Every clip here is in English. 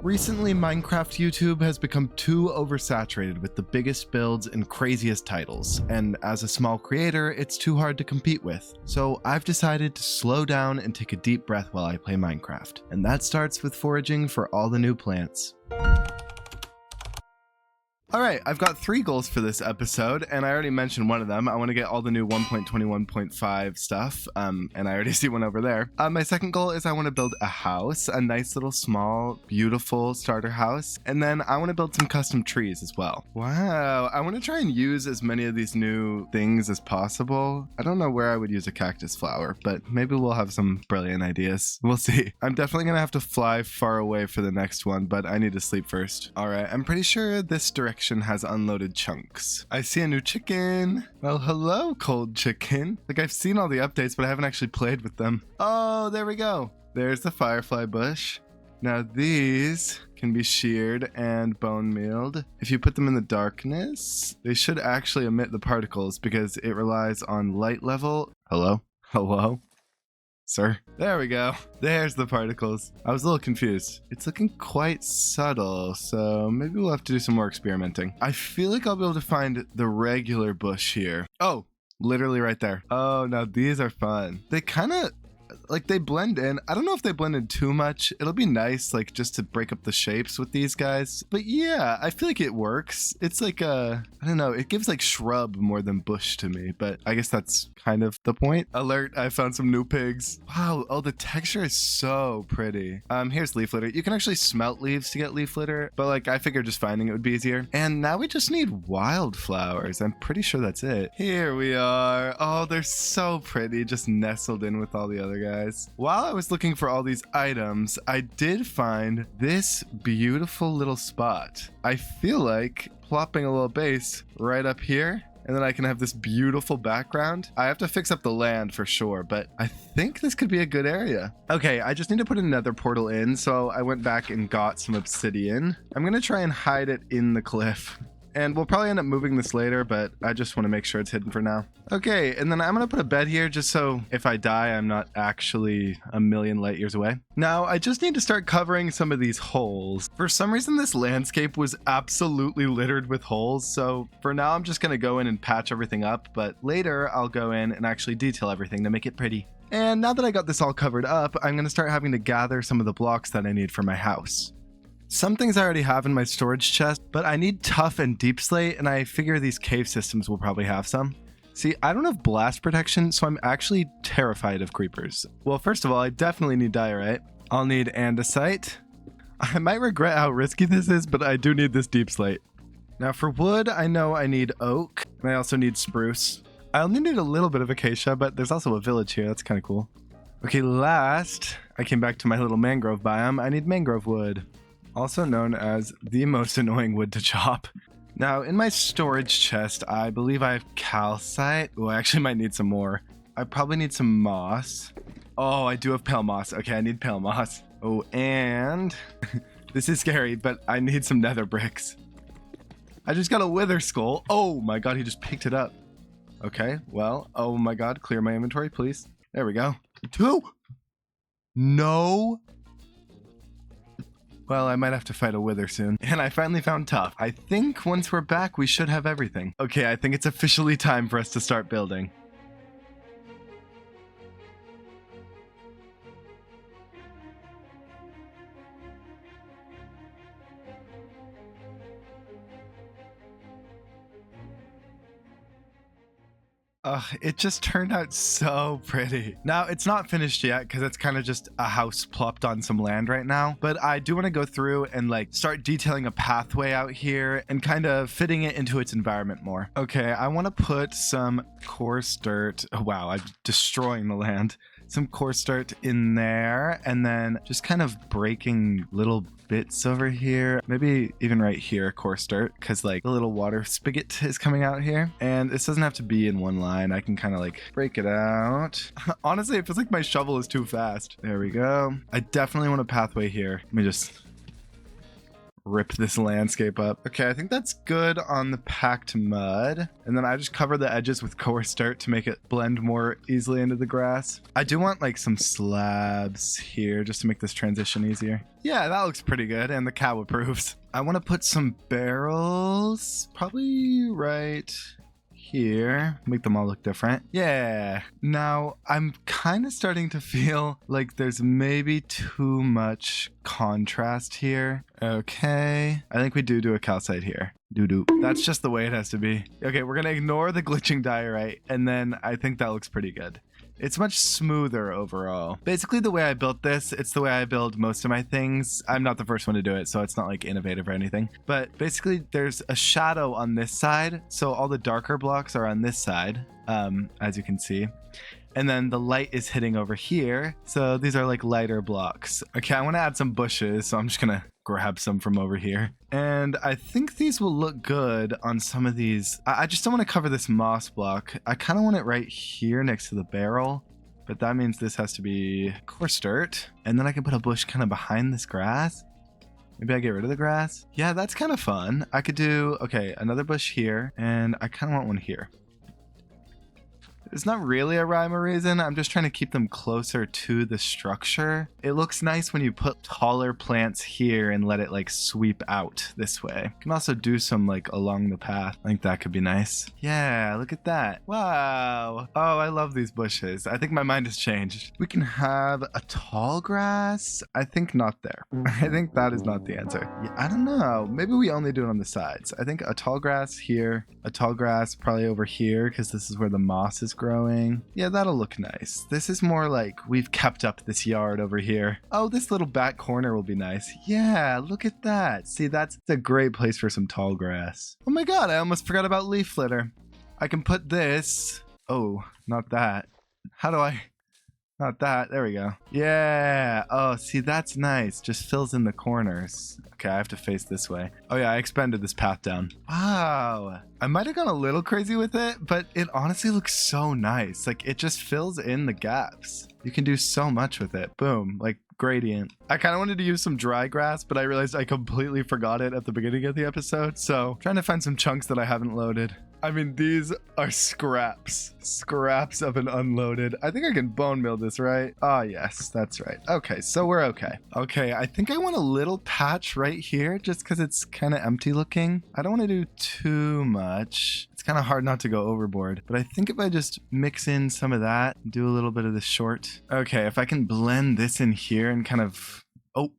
Recently, Minecraft YouTube has become too oversaturated with the biggest builds and craziest titles, and as a small creator, it's too hard to compete with. So I've decided to slow down and take a deep breath while I play Minecraft, and that starts with foraging for all the new plants. Alright, I've got 3 goals for this episode, and I already mentioned one of them. I want to get all the new 1.21.5 stuff, and I already see one over there. My second goal is I want to build a house, a nice little small, beautiful starter house, and then I want to build some custom trees as well. Wow, I want to try and use as many of these new things as possible. I don't know where I would use a cactus flower, but maybe we'll have some brilliant ideas. We'll see. I'm definitely going to have to fly far away for the next one, but I need to sleep first. Alright, I'm pretty sure this direction has unloaded chunks. I see a new chicken. Well, hello, cold chicken. Like, I've seen all the updates, but I haven't actually played with them. Oh, there we go. There's the firefly bush. Now these can be sheared and bone mealed. If you put them in the darkness, they should actually emit the particles because it relies on light level. Hello? Hello? Sir? There we go. There's the particles. I was a little confused. It's looking quite subtle, so maybe we'll have to do some more experimenting. I feel like I'll be able to find the regular bush here. Oh, literally right there. Oh, now these are fun. They kind of, like, they blend in. I don't know if they blend in too much. It'll be nice, like, just to break up the shapes with these guys. But yeah, I feel like it works. It's like I don't know, it gives like shrub more than bush to me, but I guess that's kind of the point. Alert, I found some new pigs. Wow, oh, the texture is so pretty. Here's leaf litter. You can actually smelt leaves to get leaf litter, but like, I figured just finding it would be easier. And now we just need wildflowers. I'm pretty sure that's it. Here we are. Oh, they're so pretty, just nestled in with all the other guys. While I was looking for all these items, I did find this beautiful little spot. I feel like plopping a little base right up here, and then I can have this beautiful background. I have to fix up the land for sure, but I think this could be a good area. Okay, I just need to put another portal in, so I went back and got some obsidian. I'm gonna try and hide it in the cliff. And we'll probably end up moving this later, but I just want to make sure it's hidden for now. Okay, and then I'm going to put a bed here just so if I die, I'm not actually a million light years away. Now, I just need to start covering some of these holes. For some reason, this landscape was absolutely littered with holes, so for now, I'm just going to go in and patch everything up, but later, I'll go in and actually detail everything to make it pretty. And now that I got this all covered up, I'm going to start having to gather some of the blocks that I need for my house. Some things I already have in my storage chest, but I need tough and deep slate, and I figure these cave systems will probably have some. See, I don't have blast protection, so I'm actually terrified of creepers. Well, first of all, I definitely need diorite. I'll need andesite. I might regret how risky this is, but I do need this deep slate. Now for wood, I know I need oak, and I also need spruce. I only need a little bit of acacia, but there's also a village here. That's kind of cool. Okay, last, I came back to my little mangrove biome. I need mangrove wood, also known as the most annoying wood to chop. Now, in my storage chest, I believe I have calcite. Oh, I actually might need some more. I probably need some moss. Oh, I do have pale moss. Okay, I need pale moss. Oh, and this is scary, but I need some nether bricks. I just got a wither skull. Oh my god, he just picked it up. Okay, well, oh my god, clear my inventory, please. There we go. 2. No. Well, I might have to fight a wither soon. And I finally found tough. I think once we're back, we should have everything. Okay, I think it's officially time for us to start building. It just turned out so pretty. Now, it's not finished yet because it's kind of just a house plopped on some land right now. But I do want to go through and like start detailing a pathway out here and kind of fitting it into its environment more. Okay, I want to put some coarse dirt. Oh, wow, I'm destroying the land. Some coarse dirt in there, and then just kind of breaking little bits over here, maybe even right here, coarse dirt, because like the little water spigot is coming out here, and this doesn't have to be in one line. I can kind of like break it out. Honestly, it feels like my shovel is too fast. There we go. I definitely want a pathway here. Let me just rip this landscape up. Okay, I think that's good on the packed mud. And then I just cover the edges with coarse dirt to make it blend more easily into the grass. I do want like some slabs here just to make this transition easier. Yeah, that looks pretty good, and the cow approves. I want to put some barrels, probably right here, make them all look different. Yeah. Now I'm kind of starting to feel like there's maybe too much contrast here. Okay, I think we do a calcite here. Doo-doo. That's just the way it has to be. Okay, we're gonna ignore the glitching diorite, and then I think that looks pretty good. It's much smoother overall. Basically, the way I built this, it's the way I build most of my things. I'm not the first one to do it, so it's not like innovative or anything. But basically, there's a shadow on this side, so all the darker blocks are on this side, as you can see. And then the light is hitting over here, so these are like lighter blocks. Okay, I want to add some bushes, so I'm just gonna grab some from over here. And I think these will look good on some of these. I just don't want to cover this moss block. I kind of want it right here next to the barrel, but that means this has to be coarse dirt. And then I can put a bush kind of behind this grass. Maybe I get rid of the grass. Yeah, that's kind of fun. I could do, okay, another bush here, and I kind of want one here. It's not really a rhyme or reason. I'm just trying to keep them closer to the structure. It looks nice when you put taller plants here and let it like sweep out this way. You can also do some like along the path. I think that could be nice. Yeah, look at that. Wow. Oh, I love these bushes. I think my mind has changed. We can have a tall grass. I think not there. I think that is not the answer. Yeah, I don't know. Maybe we only do it on the sides. I think a tall grass here, a tall grass probably over here because this is where the moss is growing. Yeah, that'll look nice. This is more like we've kept up this yard over here. Oh, this little back corner will be nice. Yeah, look at that. See, that's a great place for some tall grass. Oh my god, I almost forgot about leaf litter. I can put this. Oh, not that. How do I? Not that. There we go. Yeah. Oh, see, that's nice. Just fills in the corners. Okay, I have to face this way. Oh yeah, I expanded this path down. Wow. I might have gone a little crazy with it, but it honestly looks so nice. Like, it just fills in the gaps. You can do so much with it. Boom. Like, gradient. I kind of wanted to use some dry grass, but I realized I completely forgot it at the beginning of the episode. So, trying to find some chunks that I haven't loaded. I mean, these are scraps. Scraps of an unloaded. I think I can bone meal this, right? Ah, yes, that's right. Okay, so we're okay. Okay, I think I want a little patch right here just because it's kind of empty looking. I don't want to do too much. It's kind of hard not to go overboard, but I think if I just mix in some of that, do a little bit of the short. Okay, if I can blend this in here and kind of... Oh,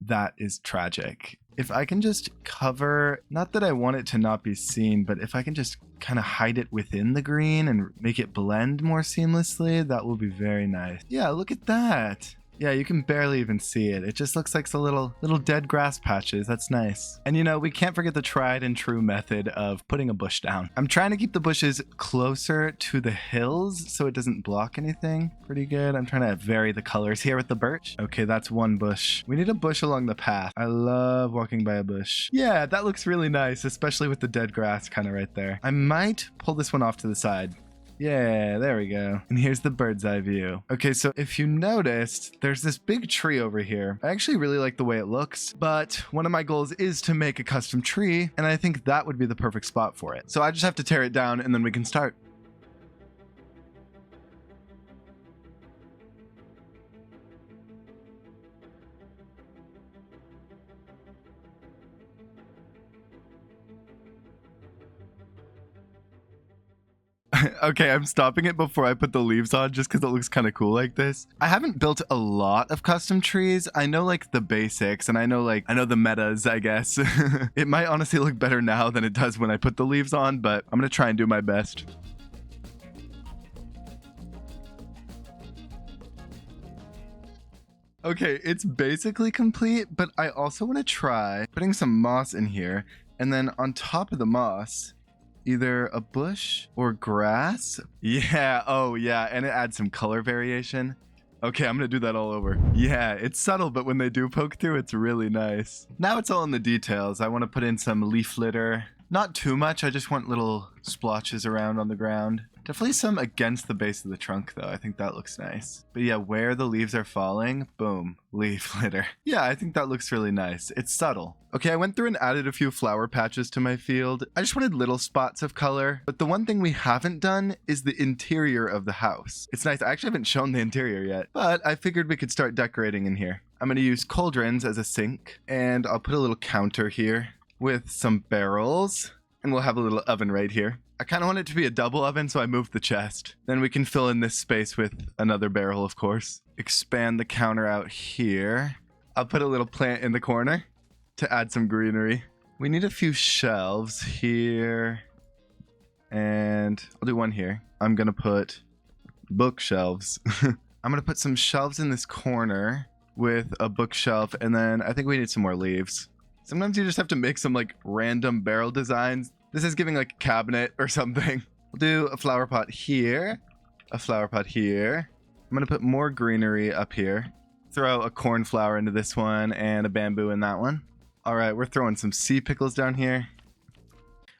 that is tragic. If I can just cover, not that I want it to not be seen, but if I can just kind of hide it within the green and make it blend more seamlessly, that will be very nice. Yeah, look at that. Yeah, you can barely even see it. It just looks like some little dead grass patches. That's nice. And you know, we can't forget the tried and true method of putting a bush down. I'm trying to keep the bushes closer to the hills so it doesn't block anything. Pretty good. I'm trying to vary the colors here with the birch. Okay, that's one bush. We need a bush along the path. I love walking by a bush. Yeah, that looks really nice, especially with the dead grass kind of right there. I might pull this one off to the side. Yeah, there we go. And here's the bird's eye view. Okay, so if you noticed, there's this big tree over here. I actually really like the way it looks, but one of my goals is to make a custom tree, and I think that would be the perfect spot for it. So I just have to tear it down and then we can start. Okay, I'm stopping it before I put the leaves on just because it looks kind of cool like this. I haven't built a lot of custom trees. I know like the basics and I know the metas, I guess. It might honestly look better now than it does when I put the leaves on, but I'm going to try and do my best. Okay, it's basically complete, but I also want to try putting some moss in here, and then on top of the moss, either a bush or grass. Yeah, oh yeah, and it adds some color variation. Okay, I'm gonna do that all over. Yeah, it's subtle, but when they do poke through, it's really nice. Now it's all in the details. I want to put in some leaf litter. Not too much, I just want little splotches around on the ground. Definitely some against the base of the trunk though. I think that looks nice. But yeah, where the leaves are falling, boom, leaf litter. Yeah, I think that looks really nice. It's subtle. Okay, I went through and added a few flower patches to my field. I just wanted little spots of color. But the one thing we haven't done is the interior of the house. It's nice. I actually haven't shown the interior yet, but I figured we could start decorating in here. I'm going to use cauldrons as a sink, and I'll put a little counter here with some barrels, and we'll have a little oven right here. I kind of want it to be a double oven, so I moved the chest. Then we can fill in this space with another barrel, of course. Expand the counter out here. I'll put a little plant in the corner to add some greenery. We need a few shelves here. And I'll do one here. I'm going to put bookshelves. I'm going to put some shelves in this corner with a bookshelf. And then I think we need some more leaves. Sometimes you just have to make some like random barrel designs. This is giving like a cabinet or something. We'll do a flower pot here, a flower pot here. I'm gonna put more greenery up here. Throw a cornflower into this one and a bamboo in that one. All right, we're throwing some sea pickles down here.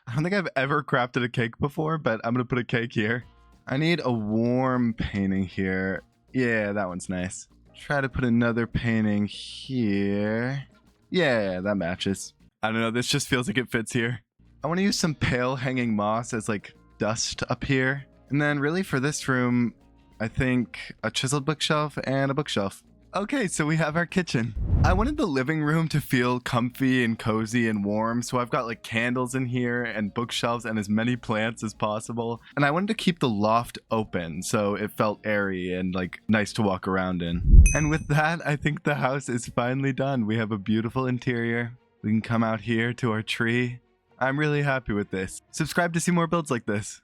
I don't think I've ever crafted a cake before, but I'm gonna put a cake here. I need a warm painting here. Yeah, that one's nice. Try to put another painting here. Yeah, that matches. I don't know, this just feels like it fits here. I want to use some pale hanging moss as like dust up here. And then really for this room, I think a chiseled bookshelf and a bookshelf. Okay, so we have our kitchen. I wanted the living room to feel comfy and cozy and warm, so I've got like candles in here and bookshelves and as many plants as possible. And I wanted to keep the loft open so it felt airy and like nice to walk around in. And with that, I think the house is finally done. We have a beautiful interior. We can come out here to our tree. I'm really happy with this. Subscribe to see more builds like this.